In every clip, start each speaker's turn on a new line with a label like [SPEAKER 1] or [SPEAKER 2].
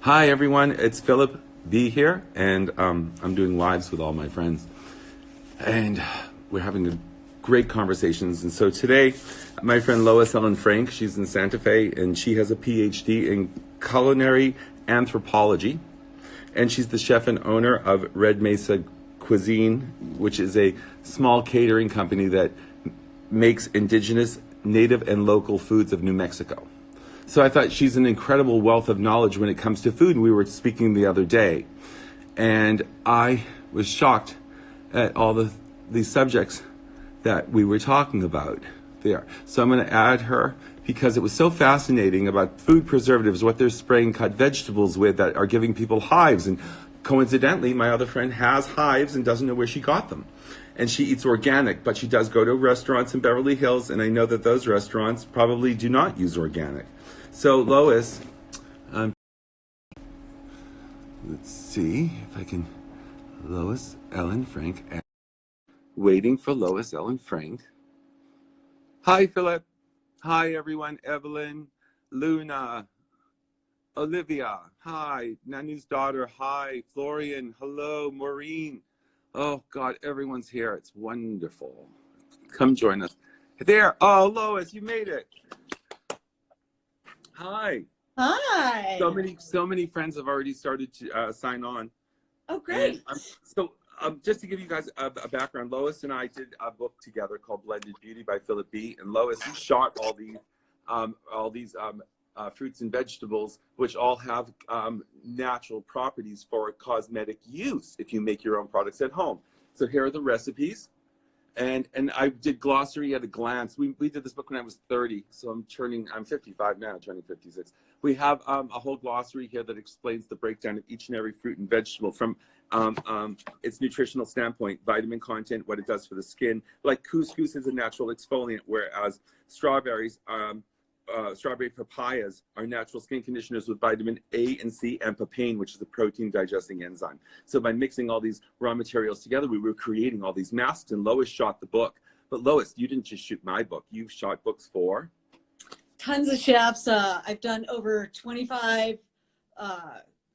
[SPEAKER 1] Hi everyone, it's Philip B here, and I'm doing lives with all my friends, and we're having great conversations. And so today, my friend Lois Ellen Frank, she's in Santa Fe, and she has a PhD in culinary anthropology, and she's the chef and owner of Red Mesa Cuisine, which is a small catering company that makes indigenous, native, and local foods of New Mexico. So I thought she's an incredible wealth of knowledge when it comes to food. And we were speaking the other day, and I was shocked at all these subjects that we were talking about there. So I'm going to add her because it was so fascinating about food preservatives, what they're spraying cut vegetables with that are giving people hives. And coincidentally, my other friend has hives and doesn't know where she got them. And she eats organic, but she does go to restaurants in Beverly Hills, and I know that those restaurants probably do not use organic. So Lois, let's see if I can, Lois Ellen Frank, waiting for Lois Ellen Frank. Hi, Philip. Hi, everyone. Evelyn, Luna, Olivia. Hi, Nanu's daughter. Hi, Florian. Hello, Maureen. Oh, God, everyone's here. It's wonderful. Come join us. There. Oh, Lois, you made it. Hi.
[SPEAKER 2] Hi.
[SPEAKER 1] So many friends have already started to sign on.
[SPEAKER 2] Oh, great.
[SPEAKER 1] Just to give you guys a background, Lois and I did a book together called Blended Beauty by Philip B. And Lois, you shot all these fruits and vegetables, which all have natural properties for cosmetic use if you make your own products at home. So here are the recipes. And I did glossary at a glance. We did this book when I was 30, so I'm 55 now, turning 56. We have a whole glossary here that explains the breakdown of each and every fruit and vegetable from its nutritional standpoint, vitamin content, what it does for the skin. Like couscous is a natural exfoliant, whereas strawberry papayas are natural skin conditioners with vitamin A and C and papain, which is a protein digesting enzyme. So by mixing all these raw materials together, we were creating all these masks, and Lois shot the book. But Lois, you didn't just shoot my book. You've shot books for?
[SPEAKER 2] Tons of chefs. I've done over 25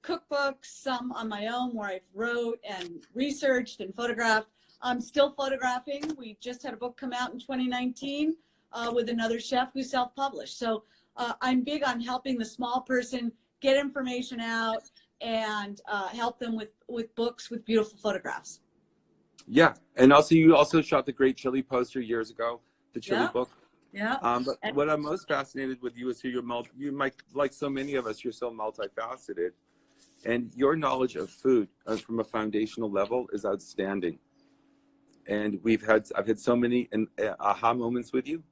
[SPEAKER 2] cookbooks, some on my own where I've wrote and researched and photographed. I'm still photographing. We just had a book come out in 2019. With another chef who self-published. So I'm big on helping the small person get information out and help them with books with beautiful photographs.
[SPEAKER 1] Yeah, and also you also shot the Great Chili poster years ago, the chili book.
[SPEAKER 2] Yeah.
[SPEAKER 1] But what I'm most fascinated with you is you might, like so many of us, you're so multifaceted, and your knowledge of food from a foundational level is outstanding. And I've had so many aha moments with you.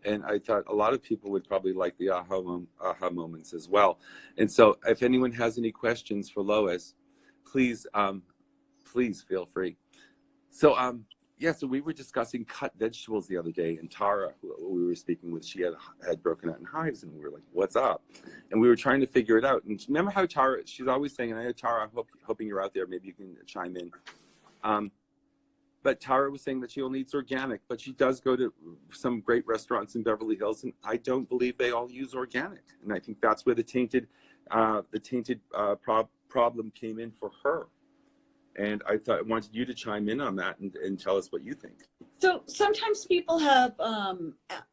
[SPEAKER 1] And I thought a lot of people would probably like the aha moments as well. And so if anyone has any questions for Lois, please feel free. So so we were discussing cut vegetables the other day, and Tara, who we were speaking with, she had broken out in hives, and we were like, what's up? And we were trying to figure it out. And remember how Tara, she's always saying, and I know Tara, I'm hoping you're out there, maybe you can chime in. But Tara was saying that she only eats organic, but she does go to some great restaurants in Beverly Hills, and I don't believe they all use organic. And I think that's where the tainted problem came in for her. And I wanted you to chime in on that and tell us what you think.
[SPEAKER 2] So sometimes people have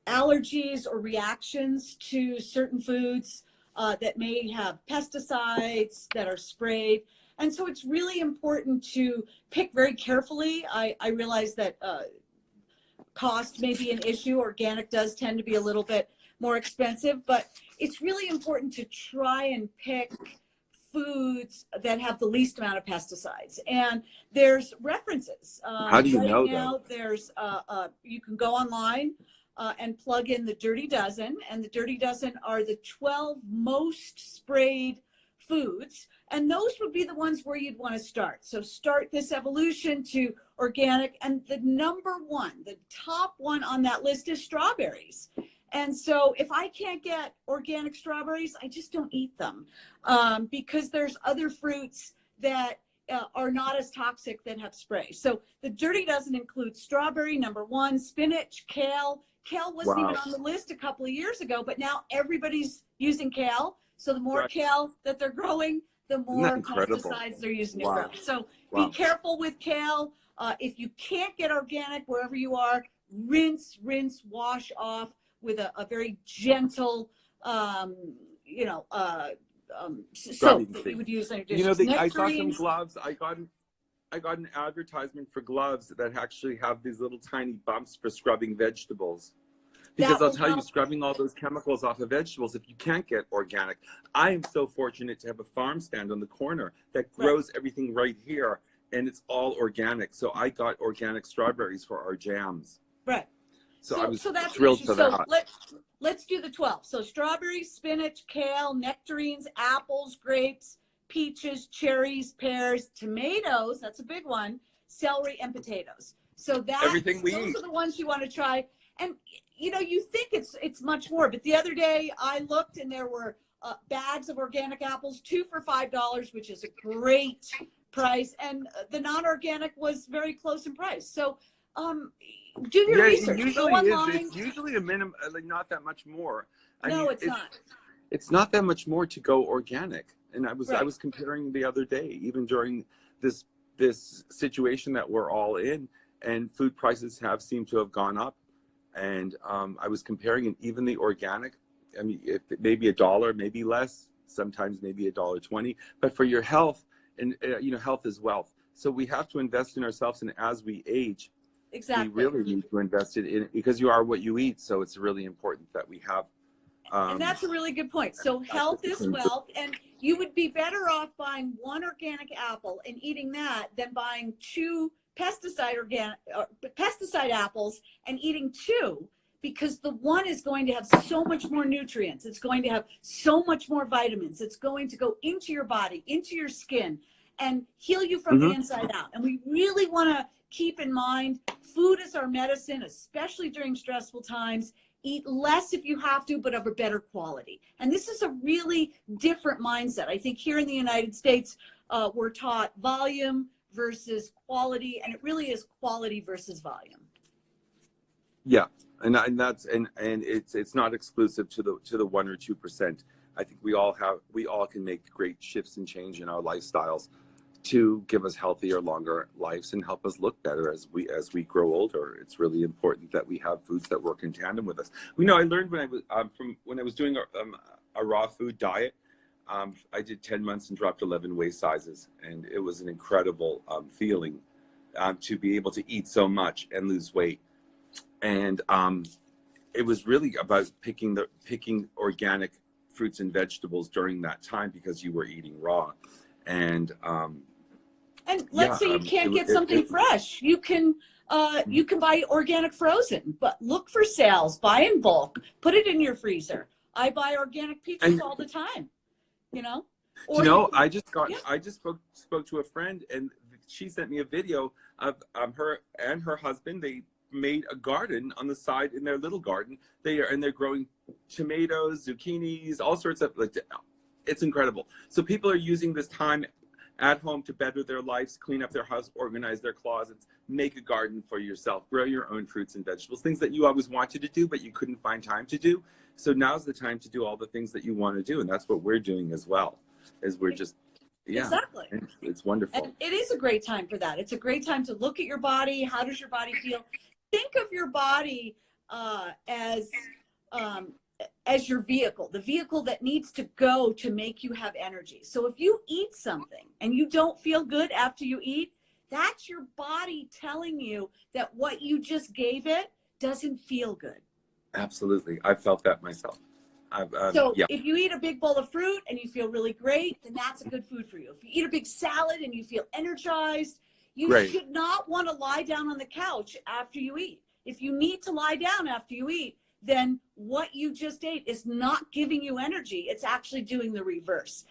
[SPEAKER 2] allergies or reactions to certain foods that may have pesticides that are sprayed. And so it's really important to pick very carefully. I realize that cost may be an issue. Organic does tend to be a little bit more expensive, but it's really important to try and pick foods that have the least amount of pesticides. And there's references.
[SPEAKER 1] How do you know that?
[SPEAKER 2] There's you can go online and plug in the Dirty Dozen, and the Dirty Dozen are the 12 most sprayed foods, and those would be the ones where you'd want to start. So start this evolution to organic, and the top one on that list is strawberries. And so if I can't get organic strawberries, I just don't eat them because there's other fruits that are not as toxic that have spray. So the Dirty Dozen include strawberry, number one, spinach, kale. Kale wasn't even on the list a couple of years ago, but now everybody's using kale. So the more
[SPEAKER 1] Right.
[SPEAKER 2] kale that they're growing, the
[SPEAKER 1] Isn't that
[SPEAKER 2] more
[SPEAKER 1] incredible?
[SPEAKER 2] pesticides they're using to
[SPEAKER 1] Wow.
[SPEAKER 2] grow. So
[SPEAKER 1] Wow.
[SPEAKER 2] be careful with kale. If you can't get organic wherever you are, rinse, wash off with a very gentle, soap
[SPEAKER 1] Scrubbing
[SPEAKER 2] that
[SPEAKER 1] thing.
[SPEAKER 2] you would use on your
[SPEAKER 1] You know,
[SPEAKER 2] dishes.
[SPEAKER 1] I saw some
[SPEAKER 2] Nectarines.
[SPEAKER 1] gloves. I got an advertisement for gloves that actually have these little tiny bumps for scrubbing vegetables. Because
[SPEAKER 2] That
[SPEAKER 1] I'll
[SPEAKER 2] will
[SPEAKER 1] tell you,
[SPEAKER 2] help.
[SPEAKER 1] scrubbing all those chemicals off of vegetables, if you can't get organic, I am so fortunate to have a farm stand on the corner that grows everything right here, and it's all organic. So I got organic strawberries for our jams.
[SPEAKER 2] Right.
[SPEAKER 1] So I was
[SPEAKER 2] So that's an
[SPEAKER 1] thrilled
[SPEAKER 2] issue.
[SPEAKER 1] for
[SPEAKER 2] So
[SPEAKER 1] that.
[SPEAKER 2] let's do the 12. So strawberries, spinach, kale, nectarines, apples, grapes, peaches, cherries, pears, tomatoes, that's a big one, celery, and potatoes. So
[SPEAKER 1] Everything we
[SPEAKER 2] those
[SPEAKER 1] eat.
[SPEAKER 2] are the ones you want to try. And you think it's much more, but the other day I looked and there were bags of organic apples, 2 for $5, which is a great price, and the non-organic was very close in price. So do your research.
[SPEAKER 1] It
[SPEAKER 2] Go
[SPEAKER 1] usually
[SPEAKER 2] online.
[SPEAKER 1] is. It's usually a minimum, like not that much more. I
[SPEAKER 2] No,
[SPEAKER 1] mean,
[SPEAKER 2] it's not.
[SPEAKER 1] It's not that much more to go organic. And I
[SPEAKER 2] Right.
[SPEAKER 1] was comparing the other day, even during this situation that we're all in, and food prices have seemed to have gone up. And I was comparing, and even the organic, I mean, if maybe $1, maybe less, sometimes maybe $1.20, but for your health, and health is wealth. So we have to invest in ourselves, and as we age,
[SPEAKER 2] Exactly.
[SPEAKER 1] we really need to invest it in, because you are what you eat. So it's really important that we have.
[SPEAKER 2] And that's a really good point. So health is wealth, and you would be better off buying one organic apple and eating that than buying 2 pesticide apples and eating 2, because the one is going to have so much more nutrients. It's going to have so much more vitamins. It's going to go into your body, into your skin, and heal you from the inside out. And we really want to keep in mind, food is our medicine, especially during stressful times. Eat less if you have to, but of a better quality. And this is a really different mindset. I think here in the United States, we're taught volume versus quality, and it really is quality versus volume.
[SPEAKER 1] Yeah, and it's not exclusive to the 1 or 2%. I think we all can make great shifts and change in our lifestyles to give us healthier, longer lives and help us look better as we grow older. It's really important that we have foods that work in tandem with us. I learned when I was doing a raw food diet. I did 10 months and dropped 11 waist sizes, and it was an incredible feeling to be able to eat so much and lose weight. And it was really about picking organic fruits and vegetables during that time, because you were eating raw. And
[SPEAKER 2] let's say you can't get something fresh. You can buy organic frozen, but look for sales. Buy in bulk. Put it in your freezer. I buy organic peaches all the time. I
[SPEAKER 1] just spoke to a friend, and she sent me a video of her and her husband. They made a garden on the side in their little garden. They're growing tomatoes, zucchinis, all sorts of, it's incredible. So people are using this time at home to better their lives, clean up their house, organize their closets, make a garden for yourself, grow your own fruits and vegetables, things that you always wanted to do, but you couldn't find time to do. So now's the time to do all the things that you want to do. And that's what we're doing as well, is we're just,
[SPEAKER 2] Exactly.
[SPEAKER 1] It's wonderful.
[SPEAKER 2] And it is a great time for that. It's a great time to look at your body. How does your body feel? Think of your body as your vehicle, the vehicle that needs to go to make you have energy. So if you eat something and you don't feel good after you eat, that's your body telling you that what you just gave it doesn't feel good.
[SPEAKER 1] Absolutely. I've felt that myself.
[SPEAKER 2] If you eat a big bowl of fruit and you feel really great, then that's a good food for you. If you eat a big salad and you feel energized, you should not want to lie down on the couch after you eat. If you need to lie down after you eat, then what you just ate is not giving you energy. It's actually doing the reverse.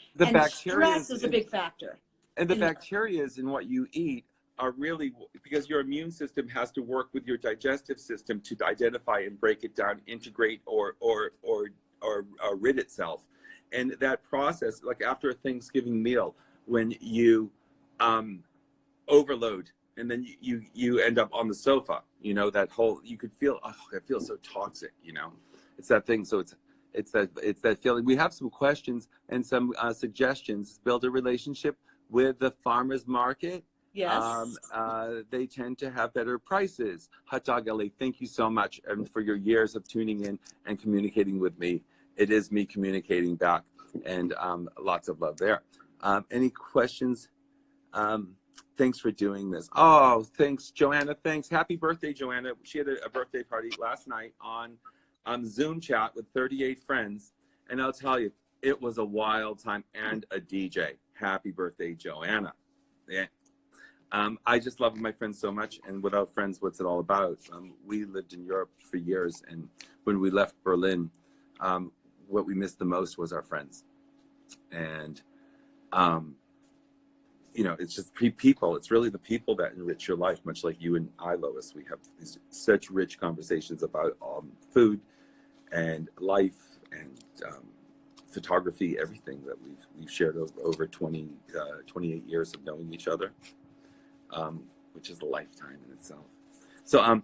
[SPEAKER 2] Stress is a big factor.
[SPEAKER 1] And the bacteria in what you eat are really, because your immune system has to work with your digestive system to identify and break it down, integrate or rid itself. And that process, like after a Thanksgiving meal, when you overload and then you end up on the sofa, that whole, you could feel, it feels so toxic, it's that thing. So It's that feeling. We have some questions and some suggestions. Build a relationship with the farmers market.
[SPEAKER 2] Yes.
[SPEAKER 1] They tend to have better prices. Hot Dog LA, thank you so much and for your years of tuning in and communicating with me. It is me communicating back, and lots of love there. Any questions? Thanks for doing this. Oh, thanks, Joanna. Thanks. Happy birthday, Joanna. She had a birthday party last night on Zoom chat with 38 friends. And I'll tell you, it was a wild time, and a DJ. Happy birthday, Joanna. Yeah. I just love my friends so much, and without friends, what's it all about? We lived in Europe for years, and when we left Berlin, what we missed the most was our friends. And you know, it's just people. It's really the people that enrich your life, much like you and I, Lois. We have these such rich conversations about food and life and photography, everything that we've shared over 28 years of knowing each other, which is a lifetime in itself. So,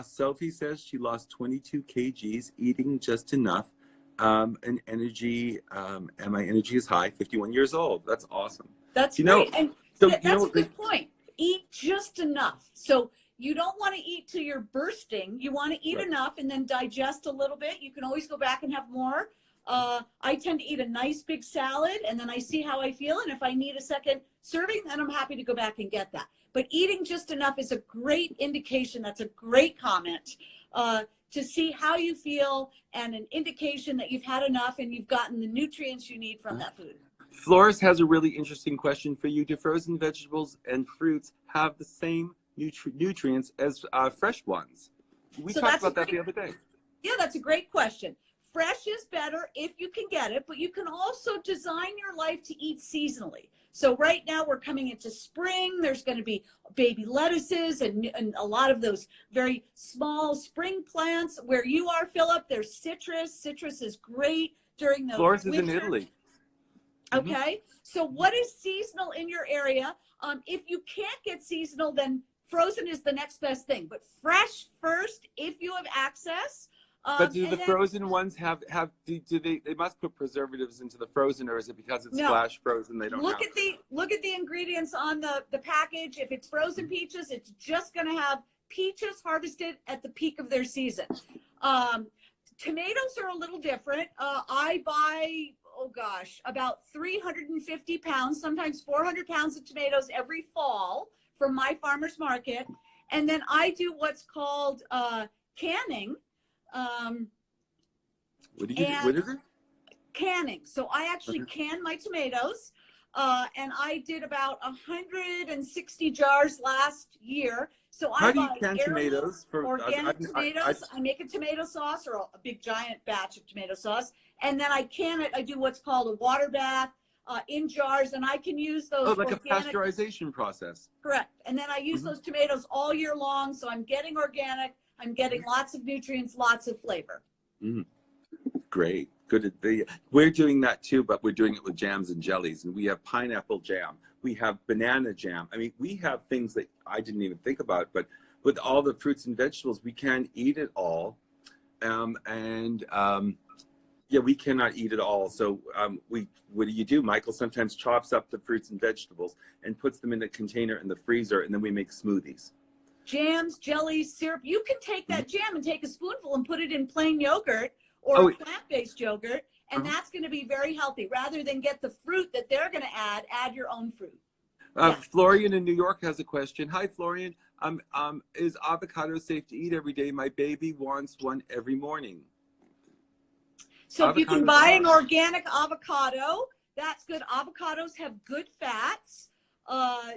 [SPEAKER 1] Sophie says she lost 22 kgs, eating just enough, and energy, and my energy is high, 51 years old. That's awesome.
[SPEAKER 2] That's
[SPEAKER 1] great.
[SPEAKER 2] And
[SPEAKER 1] so,
[SPEAKER 2] that's a good point. Eat just enough. So you don't want to eat till you're bursting. You want to eat enough and then digest a little bit. You can always go back and have more. I tend to eat a nice big salad, and then I see how I feel. And if I need a second serving, then I'm happy to go back and get that. But eating just enough is a great indication. That's a great comment to see how you feel, and an indication that you've had enough and you've gotten the nutrients you need from that food.
[SPEAKER 1] Flores has a really interesting question for you. Do frozen vegetables and fruits have the same nutrients as fresh ones? We talked about that the other day.
[SPEAKER 2] Yeah, that's a great question. Fresh is better if you can get it, but you can also design your life to eat seasonally. So right now we're coming into spring. There's going to be baby lettuces and a lot of those very small spring plants. Where you are, Philip, there's citrus. Citrus is great during the
[SPEAKER 1] Flores
[SPEAKER 2] winter.
[SPEAKER 1] is in Italy.
[SPEAKER 2] Okay, so what is seasonal in your area? If you can't get seasonal, then frozen is the next best thing. But fresh first, if you have access.
[SPEAKER 1] But do the frozen ones have do they must put preservatives into the frozen, or is it because it's flash frozen they don't
[SPEAKER 2] look at the ingredients on the package. If it's frozen peaches, it's just going to have peaches harvested at the peak of their season. Tomatoes are a little different. I buy about 350 pounds, sometimes 400 pounds of tomatoes every fall from my farmer's market. And then I do what's called canning.
[SPEAKER 1] What is it?
[SPEAKER 2] Canning. So I actually can my tomatoes. And I did about 160 jars last year. So
[SPEAKER 1] How
[SPEAKER 2] I
[SPEAKER 1] do you
[SPEAKER 2] buy
[SPEAKER 1] can tomatoes?
[SPEAKER 2] organic tomatoes. I make a tomato sauce, or a big giant batch of tomato sauce, and then I can it. I do what's called a water bath in jars, and I can use those.
[SPEAKER 1] Oh, like a pasteurization process.
[SPEAKER 2] Correct. And then I use those tomatoes all year long, so I'm getting organic. I'm getting lots of nutrients, lots of flavor.
[SPEAKER 1] Great. Good. We're doing that too, but we're doing it with jams and jellies. And we have pineapple jam. We have banana jam. I mean, we have things that I didn't even think about, but with all the fruits and vegetables, we can't eat it all. We cannot eat it all. So what do? Michael sometimes chops up the fruits and vegetables and puts them in a container in the freezer, and then we make smoothies.
[SPEAKER 2] Jams, jellies, syrup. You can take that jam and take a spoonful and put it in plain yogurt or plant-based yogurt, and that's going to be very healthy. Rather than get the fruit that they're going to add your own fruit.
[SPEAKER 1] Florian in New York has a question. Hi, Florian. Is avocado safe to eat every day? My baby wants one every morning.
[SPEAKER 2] So if you can buy an organic avocado, that's good. Avocados have good fats.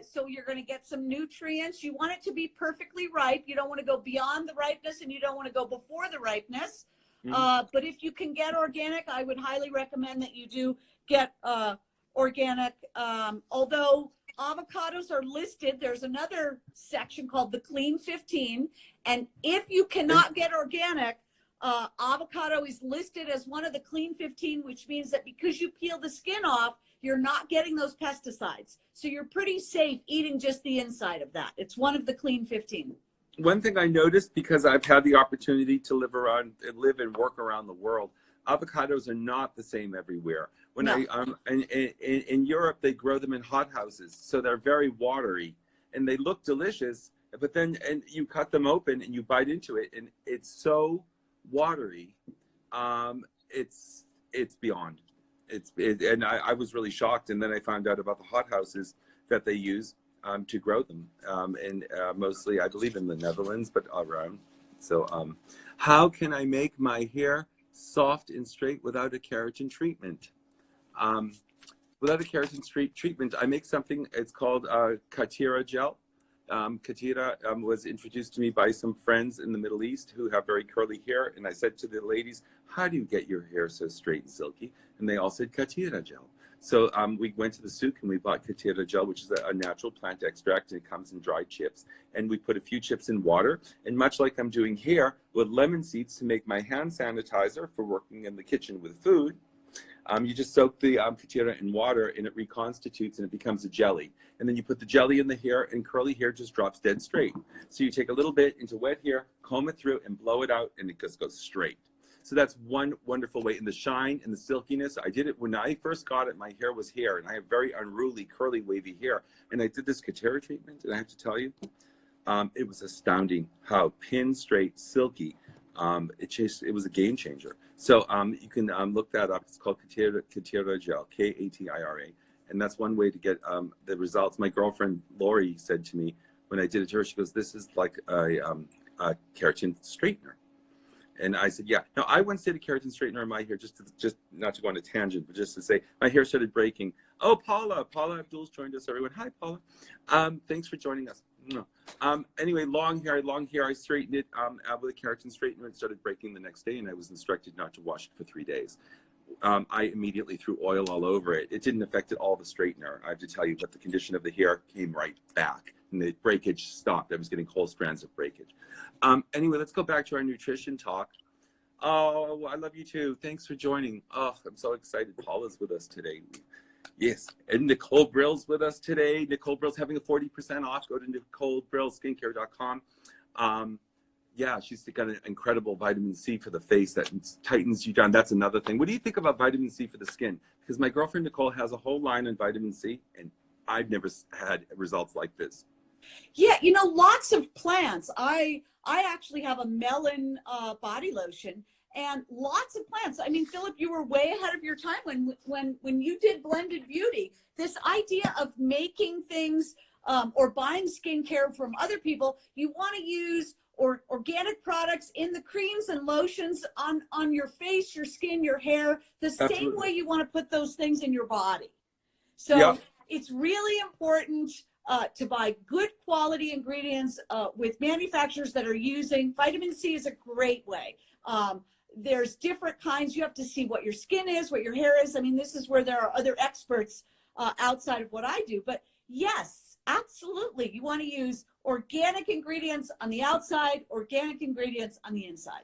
[SPEAKER 2] So you're going to get some nutrients. You want it to be perfectly ripe. You don't want to go beyond the ripeness, and you don't want to go before the ripeness. But if you can get organic, I would highly recommend that you do get organic. Although avocados are listed, there's another section called the Clean 15. And if you cannot get organic, avocado is listed as one of the Clean 15, which means that because you peel the skin off, you're not getting those pesticides. So you're pretty safe eating just the inside of that. It's one of the Clean 15.
[SPEAKER 1] one thing I noticed, because I've had the opportunity to live and work around the world, avocados are not the same everywhere. When
[SPEAKER 2] No.
[SPEAKER 1] in Europe, they grow them in hothouses, so they're very watery, and they look delicious. But then, and you cut them open and you bite into it, and it's so watery. It's beyond. And I was really shocked, and then I found out about the hothouses that they use to grow them, and mostly I believe in the Netherlands, but around. So, how can I make my hair soft and straight without a keratin treatment? Without a keratin treatment, I make something. It's called Katira gel. Katira was introduced to me by some friends in the Middle East who have very curly hair, and I said to the ladies, "How do you get your hair so straight and silky?" And they all said Katira gel. So we went to the souk and we bought Katira gel, which is a natural plant extract, and it comes in dried chips. And we put a few chips in water, and much like I'm doing here with lemon seeds to make my hand sanitizer for working in the kitchen with food, you just soak the Katira in water, and it reconstitutes and it becomes a jelly. And then you put the jelly in the hair, and curly hair just drops dead straight. So you take a little bit into wet hair, comb it through, and blow it out, and it just goes straight. So that's one wonderful way. And the shine and the silkiness, I did it when I first got it. My hair was hair, and I have very unruly, curly, wavy hair. And I did this Katira treatment, and I have to tell you, it was astounding how pin straight, silky. It was a game changer. So you can look that up. It's called Katira gel, Katira, and that's one way to get the results. My girlfriend Lori said to me when I did it to her, she goes, "This is like a keratin straightener." And I said, "Yeah." Now I once did a keratin straightener in my hair, just not to go on a tangent, but just to say my hair started breaking. Oh, Paula Abdul's joined us. Everyone, hi Paula. Thanks for joining us. Anyway, long hair. I straightened it with a keratin straightener and started breaking the next day, and I was instructed not to wash it for 3 days. I immediately threw oil all over it. It didn't affect at all the straightener, I have to tell you, but the condition of the hair came right back, and the breakage stopped. I was getting whole strands of breakage. Anyway, let's go back to our nutrition talk. Oh, I love you too. Thanks for joining. Oh, I'm so excited. Paula's with us today. Yes, and Nicole Brill's with us today. Nicole Brill's having a 40% off. Go to NicoleBrillSkincare.com. Yeah, she's got an incredible vitamin C for the face that tightens you down. That's another thing. What do you think about vitamin C for the skin? Because my girlfriend Nicole has a whole line on vitamin C, and I've never had results like this.
[SPEAKER 2] Yeah, you know, lots of plants. I actually have a melon body lotion, and lots of plants. I mean, Philip, you were way ahead of your time when you did Blended Beauty. This idea of making things or buying skincare from other people, you want to use organic products in the creams and lotions on your face, your skin, your hair, the
[SPEAKER 1] Absolutely.
[SPEAKER 2] same way you want to put those things in your body. So
[SPEAKER 1] Yep.
[SPEAKER 2] It's really important to buy good quality ingredients with manufacturers that are using vitamin C is a great way. There's different kinds. You have to see what your skin is, what your hair is. I mean, this is where there are other experts outside of what I do. But yes, absolutely. You want to use organic ingredients on the outside, organic ingredients on the inside.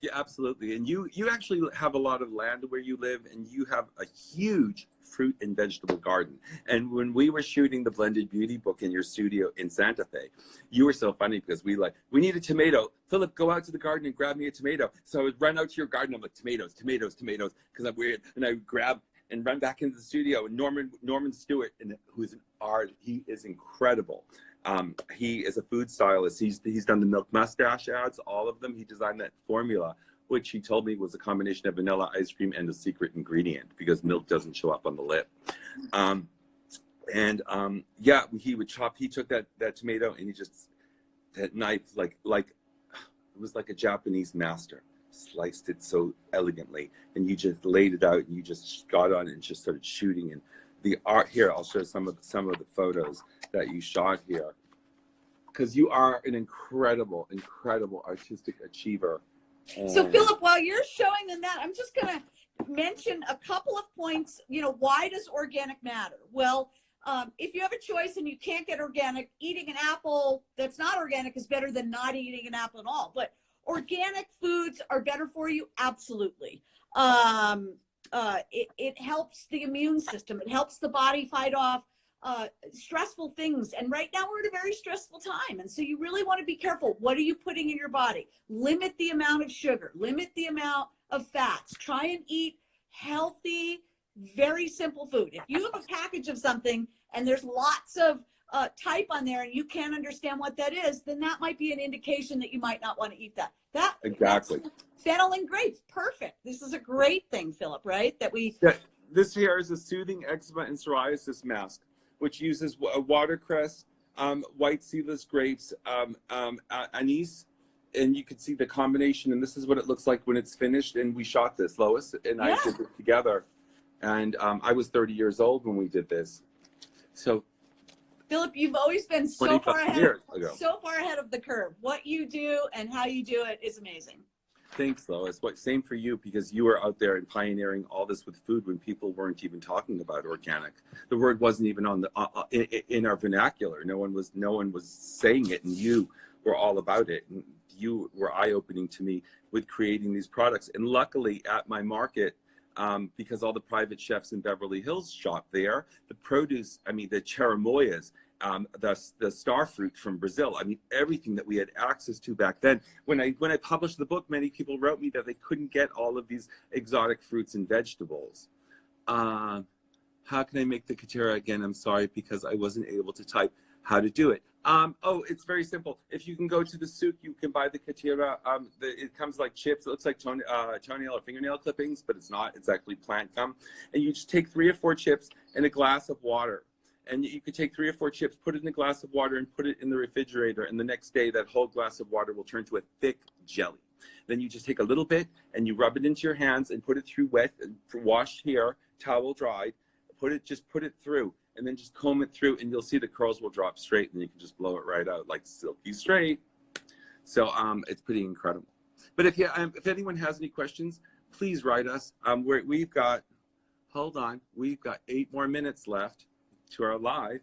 [SPEAKER 1] Yeah, absolutely. And you actually have a lot of land where you live, and you have a huge fruit and vegetable garden. And when we were shooting the Blended Beauty book in your studio in Santa Fe, you were so funny because we need a tomato. Philip, go out to the garden and grab me a tomato. So I would run out to your garden. I'm like, tomatoes, because I'm weird. And I would grab and run back into the studio. And Norman Stewart, who's an art, he is incredible. He is a food stylist. He's done the Milk Mustache ads, all of them. He designed that formula, which he told me was a combination of vanilla ice cream and a secret ingredient because milk doesn't show up on the lip. Yeah, he would chop. He took that tomato and he just, that knife, like it was like a Japanese master, sliced it so elegantly, and you just laid it out and you just got on it and just started shooting. And the art here, I'll show some of the photos that you shot here, because you are an incredible artistic achiever.
[SPEAKER 2] So Philip, while you're showing them that, I'm just going to mention a couple of points. You know, why does organic matter? Well, if you have a choice and you can't get organic, eating an apple that's not organic is better than not eating an apple at all. But organic foods are better for you, absolutely. It helps the immune system. It helps the body fight off stressful things. And right now we're at a very stressful time. And so you really want to be careful. What are you putting in your body? Limit the amount of sugar, limit the amount of fats. Try and eat healthy, very simple food. If you have a package of something and there's lots of type on there and you can't understand what that is, then that might be an indication that you might not want to eat that.
[SPEAKER 1] Exactly.
[SPEAKER 2] Fennel and grapes, perfect. This is a great thing, Philip, right?
[SPEAKER 1] This here is a soothing eczema and psoriasis mask, which uses watercress, white seedless grapes, anise, and you can see the combination. And this is what it looks like when it's finished. And we shot this, Lois and I did it together. And I was 30 years old when we did this. So,
[SPEAKER 2] Philip, you've always been so far ahead of the curve. What you do and how you do it is amazing.
[SPEAKER 1] Thanks, Lois. Same for you, because you were out there and pioneering all this with food when people weren't even talking about organic. The word wasn't even on in our vernacular. No one was saying it, and you were all about it. And you were eye-opening to me with creating these products. And luckily, at my market, because all the private chefs in Beverly Hills shop there, the produce, the cherimoyas, the star fruit from Brazil. Everything that we had access to back then. When I published the book, many people wrote me that they couldn't get all of these exotic fruits and vegetables. How can I make the Katera again? I'm sorry, because I wasn't able to type how to do it. It's very simple. If you can go to the souk, you can buy the Katera. It comes like chips. It looks like toenail or fingernail clippings, but it's not. It's actually plant gum. And you just take 3 or 4 chips and a glass of water. And you could take 3 or 4 chips, put it in a glass of water, and put it in the refrigerator. And the next day, that whole glass of water will turn to a thick jelly. Then you just take a little bit and you rub it into your hands and put it through wet, washed hair, towel dried. Put it through, and then just comb it through, and you'll see the curls will drop straight, and you can just blow it right out like silky straight. So it's pretty incredible. But if anyone has any questions, please write us. We've got 8 more minutes left to our live.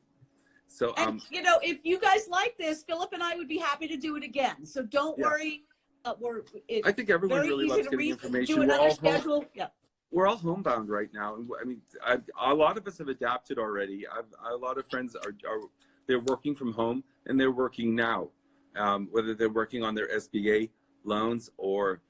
[SPEAKER 1] So
[SPEAKER 2] if you guys like this, Philip and I would be happy to do it again. So don't worry.
[SPEAKER 1] I think everyone really loves getting information. We're all homebound right now. A lot of us have adapted already. A lot of friends they're working from home, and they're working now, whether they're working on their SBA loans or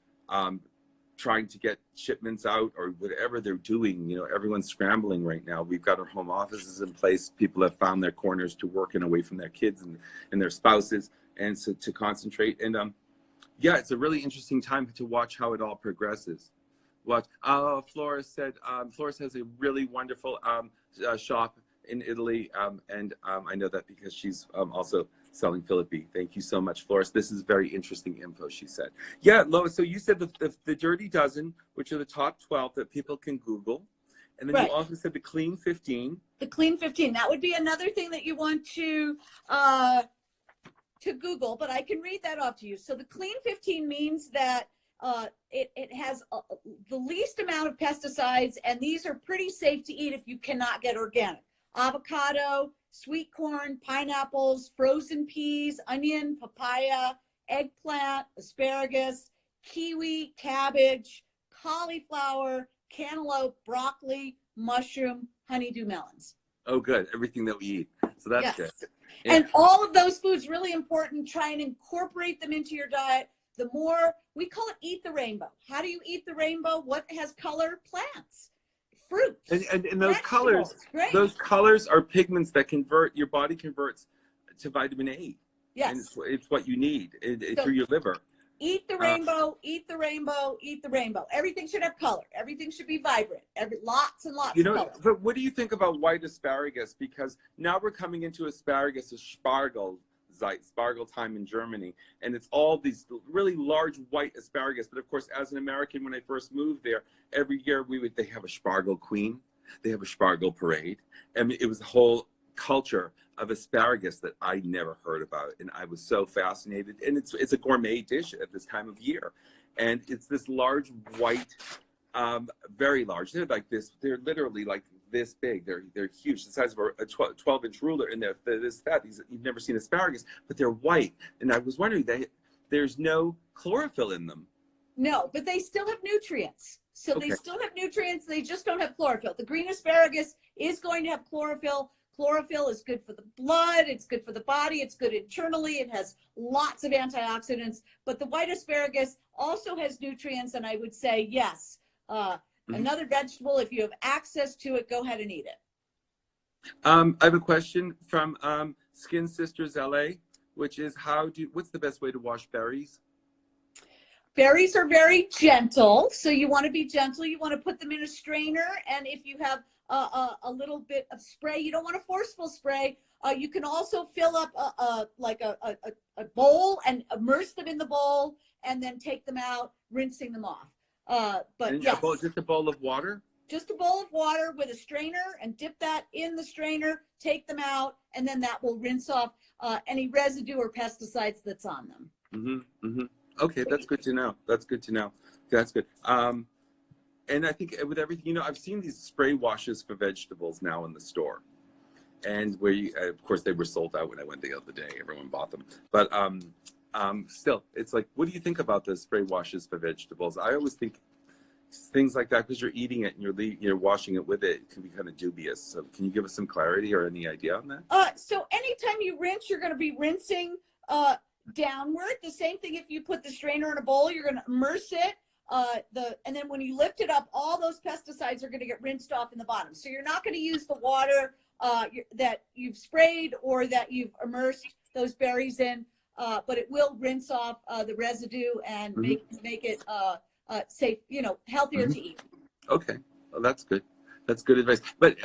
[SPEAKER 1] trying to get shipments out or whatever they're doing. Everyone's scrambling right now. We've got our home offices in place. People have found their corners to work and away from their kids and their spouses, and so to concentrate. And it's a really interesting time to watch how it all progresses. Flores said, Flores has a really wonderful shop in Italy, and I know that because she's also selling Philippi. Thank you so much, Flores. This is very interesting info, she said. Yeah, Lois, so you said the Dirty Dozen, which are the top 12 that people can Google. And then you also said the Clean 15.
[SPEAKER 2] The Clean 15. That would be another thing that you want to Google, but I can read that off to you. So the Clean 15 means that it has the least amount of pesticides, and these are pretty safe to eat if you cannot get organic. Avocado, sweet corn, pineapples, frozen peas, onion, papaya, eggplant, asparagus, kiwi, cabbage, cauliflower, cantaloupe, broccoli, mushroom, honeydew melons.
[SPEAKER 1] Oh, good. Everything that we eat. So that's good.
[SPEAKER 2] And all of those foods, really important. Try and incorporate them into your diet. The more, we call it eat the rainbow. How do you eat the rainbow? What has color? Plants, fruits.
[SPEAKER 1] And those colors are pigments that your body converts to vitamin A.
[SPEAKER 2] Yes.
[SPEAKER 1] And it's what you need through your liver.
[SPEAKER 2] Eat the rainbow, eat the rainbow, eat the rainbow. Everything should have color. Everything should be vibrant. Lots and lots of color.
[SPEAKER 1] But what do you think about white asparagus? Because now we're coming into asparagus as Spargel time in Germany, and it's all these really large white asparagus. But of course, as an American, when I first moved there, every year they have a Spargel Queen, they have a Spargel Parade. It was the whole culture of asparagus that I never heard about, and I was so fascinated. And it's a gourmet dish at this time of year, and it's this large white, very large. They're like this. They're literally like this big. They're huge, the size of a 12-inch ruler, and they're this fat. You've never seen asparagus, but they're white. And I was wondering there's no chlorophyll in them.
[SPEAKER 2] No, but they still have nutrients. So they still have nutrients. They just don't have chlorophyll. The green asparagus is going to have chlorophyll. Chlorophyll is good for the blood. It's good for the body. It's good internally. It has lots of antioxidants. But the white asparagus also has nutrients. And I would say, yes, another vegetable, if you have access to it, go ahead and eat it.
[SPEAKER 1] I have a question from Skin Sisters LA, which is what's the best way to wash berries?
[SPEAKER 2] Berries are very gentle, so you want to be gentle. You want to put them in a strainer, and if you have a little bit of spray, you don't want a forceful spray. You can also fill up a bowl and immerse them in the bowl, and then take them out, rinsing them off. But yes,
[SPEAKER 1] just a bowl of water.
[SPEAKER 2] Just a bowl of water with a strainer, and dip that in the strainer. Take them out, and then that will rinse off any residue or pesticides that's on them.
[SPEAKER 1] Mm-hmm, mm-hmm. Okay, that's good to know. That's good to know. That's good. And I think with everything, I've seen these spray washes for vegetables now in the store, and where of course, they were sold out when I went the other day. Everyone bought them, but still, it's like, what do you think about the spray washes for vegetables? I always think things like that, because you're eating it and you're washing it with it, can be kind of dubious. So, can you give us some clarity or any idea on that?
[SPEAKER 2] So anytime you rinse, you're going to be rinsing downward. The same thing if you put the strainer in a bowl, you're going to immerse it. And then when you lift it up, all those pesticides are going to get rinsed off in the bottom. So you're not going to use the water that you've sprayed or that you've immersed those berries in, but it will rinse off the residue and make it safe, healthier to eat.
[SPEAKER 1] Okay, well, that's good. That's good advice. But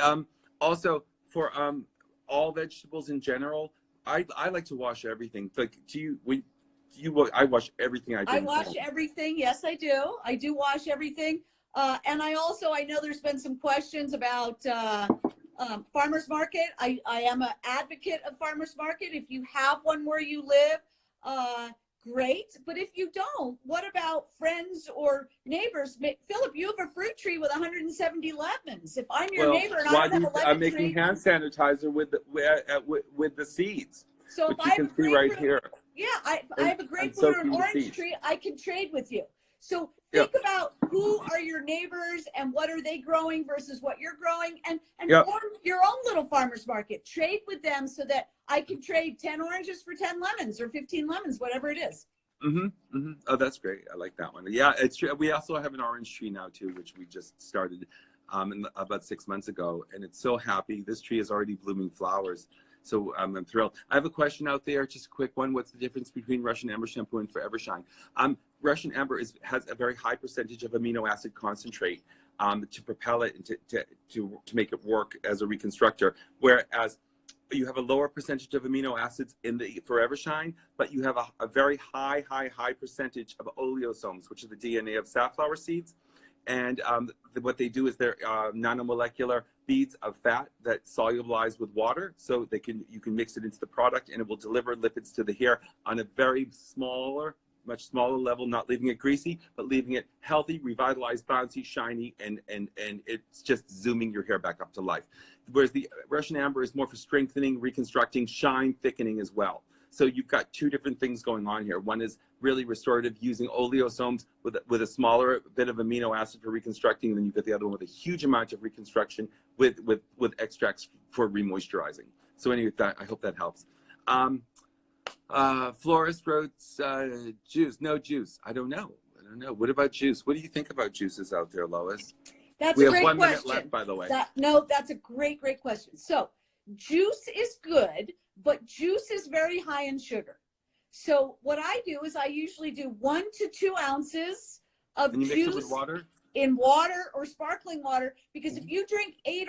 [SPEAKER 1] also for all vegetables in general, I like to wash everything. Like, I wash everything I do.
[SPEAKER 2] I wash everything. Yes, I do. I do wash everything. And I know there's been some questions about farmers market. I am an advocate of farmers market. If you have one where you live, great. But if you don't, what about friends or neighbors? Philip, you have a fruit tree with 170 lemons. If I'm your neighbor and I don't have a lemon tree,
[SPEAKER 1] I'm making hand sanitizer with the seeds.
[SPEAKER 2] So if I have a grapefruit, here. Yeah, I have a grapefruit or an orange tree, I can trade with you. So think about who are your neighbors and what are they growing versus what you're growing, and form your own little farmer's market. Trade with them so that I can trade 10 oranges for 10 lemons or 15 lemons, whatever it is.
[SPEAKER 1] Mm-hmm, mm-hmm. Oh, that's great. I like that one. Yeah, it's true. We also have an orange tree now too, which we just started about 6 months ago, and it's so happy. This tree is already blooming flowers. So I'm thrilled. I have a question out there, just a quick one. What's the difference between Russian Amber shampoo and Forever Shine? Russian Amber has a very high percentage of amino acid concentrate to propel it and to make it work as a reconstructor, whereas you have a lower percentage of amino acids in the Forever Shine, but you have a very high percentage of oleosomes, which are the DNA of safflower seeds. And what they do is they're nanomolecular beads of fat that solubilize with water, so you can mix it into the product, and it will deliver lipids to the hair on a very much smaller level, not leaving it greasy, but leaving it healthy, revitalized, bouncy, shiny, and it's just zooming your hair back up to life. Whereas the Russian Amber is more for strengthening, reconstructing, shine thickening as well. So you've got two different things going on here. One is really restorative, using oleosomes with a smaller bit of amino acid for reconstructing, and then you've got the other one with a huge amount of reconstruction with extracts for remoisturizing. So anyway, I hope that helps. Florist wrote juice. No juice. I don't know. What about juice? What do you think about juices out there, Lois?
[SPEAKER 2] We have 1
[SPEAKER 1] minute left, by the way.
[SPEAKER 2] That's a great question. So juice is good, but juice is very high in sugar. So what I do is I usually do 1 to 2 ounces of
[SPEAKER 1] juice. And you mix it with water?
[SPEAKER 2] In water or sparkling water, because if you drink 8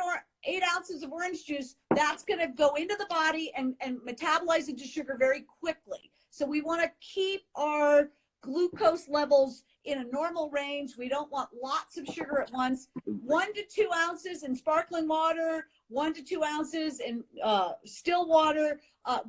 [SPEAKER 2] ounces of orange juice, that's going to go into the body and metabolize into sugar very quickly. So we want to keep our glucose levels in a normal range. We don't want lots of sugar at once. 1 to 2 ounces in sparkling water, 1 to 2 ounces in still water.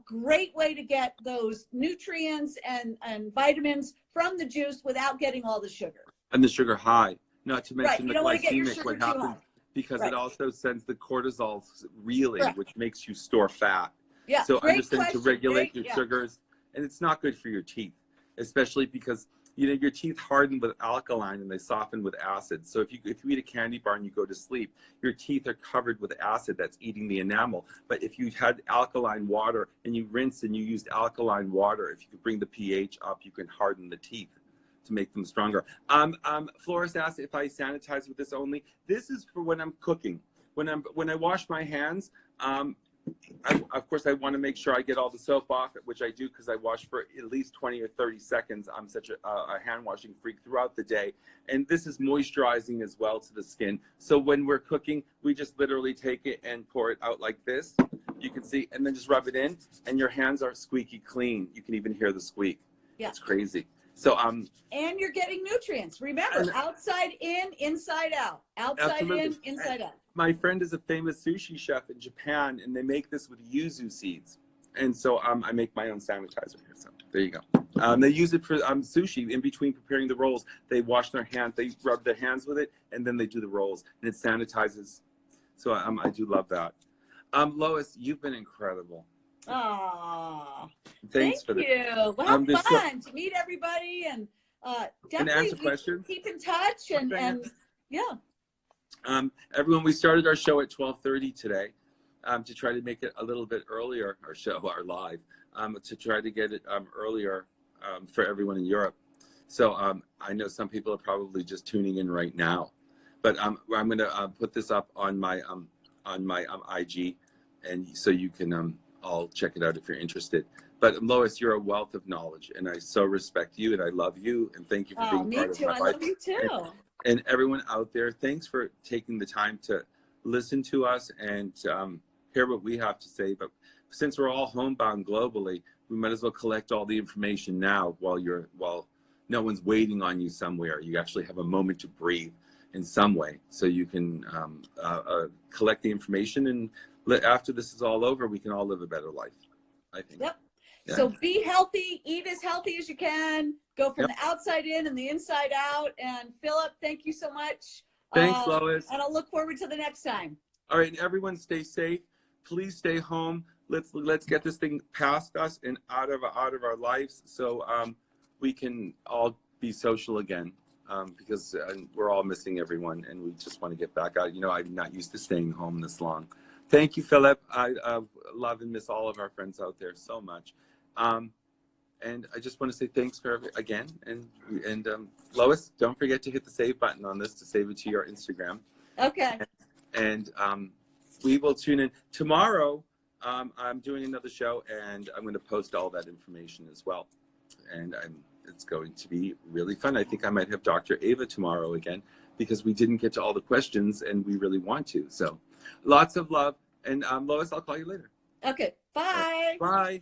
[SPEAKER 2] Great way to get those nutrients and vitamins from the juice without getting all the sugar.
[SPEAKER 1] And the sugar high. Not to mention the
[SPEAKER 2] glycemic,
[SPEAKER 1] what happens, because it also sends the cortisol reeling, which makes you store fat. Yeah, so understand to regulate your sugars, and it's not good for your teeth, especially because you know, your teeth harden with alkaline and they soften with acid. So if you eat a candy bar and you go to sleep, your teeth are covered with acid that's eating the enamel. But if you had alkaline water and you rinse and you used alkaline water, if you could bring the pH up, you can harden the teeth to make them stronger. Flores asked if I sanitize with this only. This is for when I'm cooking. When I wash my hands, of course, I want to make sure I get all the soap off, which I do because I wash for at least 20 or 30 seconds. I'm such a hand washing freak throughout the day. And this is moisturizing as well to the skin. So when we're cooking, we just literally take it and pour it out like this. You can see, and then just rub it in, and your hands are squeaky clean. You can even hear the squeak.
[SPEAKER 2] Yeah.
[SPEAKER 1] It's crazy. So
[SPEAKER 2] and you're getting nutrients. Remember, outside in, inside out. Outside
[SPEAKER 1] absolutely.
[SPEAKER 2] in, inside out.
[SPEAKER 1] My friend is a famous sushi chef in Japan, and they make this with yuzu seeds. And so I make my own sanitizer here. So there you go. They use it for sushi. In between preparing the rolls, they wash their hands, they rub their hands with it, and then they do the rolls, and it sanitizes. So I do love that. Lois, you've been incredible.
[SPEAKER 2] Aww.
[SPEAKER 1] Thanks for
[SPEAKER 2] you.
[SPEAKER 1] that.
[SPEAKER 2] Well, have fun to meet everybody and definitely
[SPEAKER 1] answer questions.
[SPEAKER 2] Keep in touch and yeah.
[SPEAKER 1] Everyone, we started our show at 12:30 today to try to make it a little bit earlier, our live, to try to get it earlier for everyone in Europe. So I know some people are probably just tuning in right now, but I'm going to put this up on my IG, and so you can all check it out if you're interested. But Lois, you're a wealth of knowledge, and I so respect you, and I love you, and thank you for being part of my life.
[SPEAKER 2] I love you too.
[SPEAKER 1] And everyone out there, thanks for taking the time to listen to us and hear what we have to say. But since we're all homebound globally, we might as well collect all the information now while no one's waiting on you somewhere. You actually have a moment to breathe in some way, so you can collect the information, and after this is all over, we can all live a better life, I think.
[SPEAKER 2] Yep.
[SPEAKER 1] Yeah.
[SPEAKER 2] So be healthy, eat as healthy as you can, go from the outside in and the inside out. And Philip, thank you so much.
[SPEAKER 1] Thanks, Lois.
[SPEAKER 2] And I'll look forward to the next time.
[SPEAKER 1] All right, and everyone stay safe. Please stay home. Let's get this thing past us and out of our lives, so we can all be social again, because we're all missing everyone, and we just want to get back out. You know, I'm not used to staying home this long. Thank you, Philip. I love and miss all of our friends out there so much. And I just want to say thanks again. And Lois, don't forget to hit the save button on this to save it to your Instagram.
[SPEAKER 2] Okay.
[SPEAKER 1] And we will tune in tomorrow. I'm doing another show, and I'm going to post all that information as well. And it's going to be really fun. I think I might have Dr. Ava tomorrow again, because we didn't get to all the questions, and we really want to. So lots of love. And Lois, I'll call you later.
[SPEAKER 2] Okay. Bye.
[SPEAKER 1] Bye.